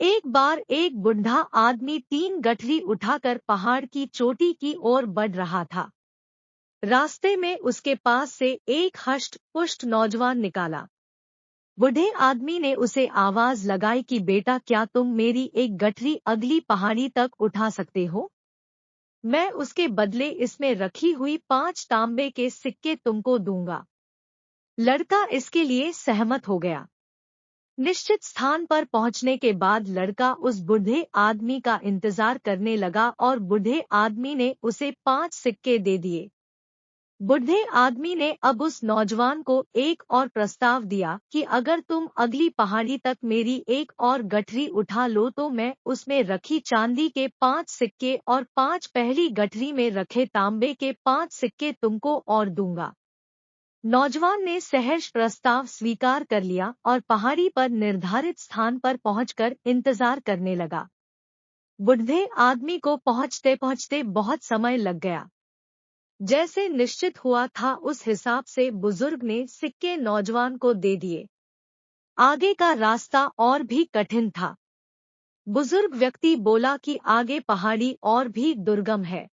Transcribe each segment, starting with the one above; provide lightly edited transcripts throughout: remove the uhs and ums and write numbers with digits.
एक बार एक बुढ़ा आदमी 3 गठरी उठाकर पहाड़ की चोटी की ओर बढ़ रहा था। रास्ते में उसके पास से एक हष्ट पुष्ट नौजवान निकाला। बूढ़े आदमी ने उसे आवाज लगाई कि बेटा, क्या तुम मेरी एक गठरी अगली पहाड़ी तक उठा सकते हो? मैं उसके बदले इसमें रखी हुई 5 तांबे के सिक्के तुमको दूंगा। लड़का इसके लिए सहमत हो गया। निश्चित स्थान पर पहुंचने के बाद लड़का उस बूढ़े आदमी का इंतजार करने लगा और बूढ़े आदमी ने उसे 5 सिक्के दे दिए। बूढ़े आदमी ने अब उस नौजवान को एक और प्रस्ताव दिया कि अगर तुम अगली पहाड़ी तक मेरी एक और गठरी उठा लो तो मैं उसमें रखी चांदी के 5 सिक्के और 5 पहली गठरी में रखे तांबे के 5 सिक्के तुमको और दूंगा। नौजवान ने सहर्ष प्रस्ताव स्वीकार कर लिया और पहाड़ी पर निर्धारित स्थान पर पहुंचकर इंतजार करने लगा। बूढ़े आदमी को पहुंचते पहुंचते बहुत समय लग गया। जैसे निश्चित हुआ था उस हिसाब से बुजुर्ग ने सिक्के नौजवान को दे दिए। आगे का रास्ता और भी कठिन था। बुजुर्ग व्यक्ति बोला कि आगे पहाड़ी और भी दुर्गम है।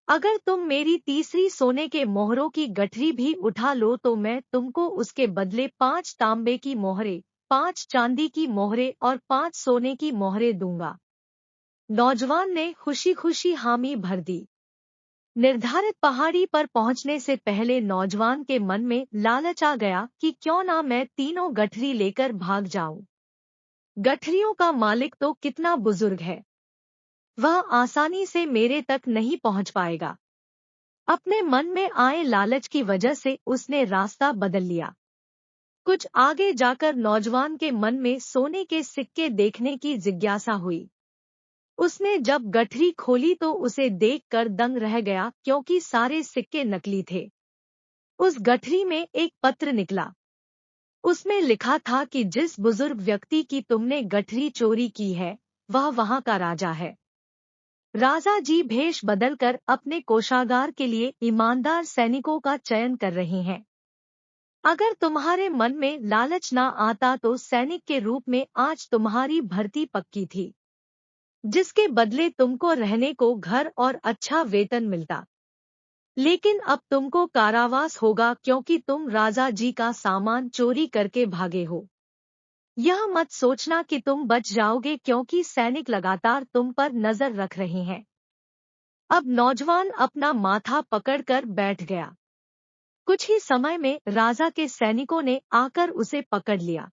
अगर तुम मेरी तीसरी सोने के मोहरों की गठरी भी उठा लो तो मैं तुमको उसके बदले 5 तांबे की मोहरें, 5 चांदी की मोहरें और 5 सोने की मोहरें दूंगा। नौजवान ने खुशी खुशी हामी भर दी। निर्धारित पहाड़ी पर पहुंचने से पहले नौजवान के मन में लालच आ गया कि क्यों ना मैं तीनों गठरी लेकर भाग जाऊं। गठरियों का मालिक तो कितना बुजुर्ग है, वह आसानी से मेरे तक नहीं पहुंच पाएगा। अपने मन में आए लालच की वजह से उसने रास्ता बदल लिया। कुछ आगे जाकर नौजवान के मन में सोने के सिक्के देखने की जिज्ञासा हुई। उसने जब गठरी खोली तो उसे देखकर दंग रह गया, क्योंकि सारे सिक्के नकली थे। उस गठरी में एक पत्र निकला। उसमें लिखा था कि जिस बुजुर्ग व्यक्ति की तुमने गठरी चोरी की है वह वहां का राजा है। राजा जी भेष बदलकर अपने कोषागार के लिए ईमानदार सैनिकों का चयन कर रहे हैं। अगर तुम्हारे मन में लालच ना आता तो सैनिक के रूप में आज तुम्हारी भर्ती पक्की थी, जिसके बदले तुमको रहने को घर और अच्छा वेतन मिलता। लेकिन अब तुमको कारावास होगा, क्योंकि तुम राजा जी का सामान चोरी करके भागे हो। यह मत सोचना कि तुम बच जाओगे, क्योंकि सैनिक लगातार तुम पर नजर रख रहे हैं। अब नौजवान अपना माथा पकड़कर बैठ गया। कुछ ही समय में राजा के सैनिकों ने आकर उसे पकड़ लिया।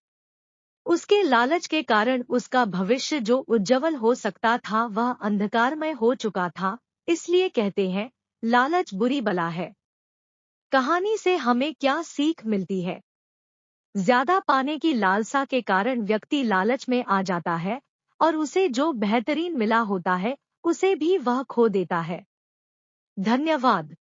उसके लालच के कारण उसका भविष्य जो उज्जवल हो सकता था वह अंधकारमय हो चुका था। इसलिए कहते हैं, लालच बुरी बला है। कहानी से हमें क्या सीख मिलती है? ज्यादा पाने की लालसा के कारण व्यक्ति लालच में आ जाता है और उसे जो बेहतरीन मिला होता है उसे भी वह खो देता है। धन्यवाद।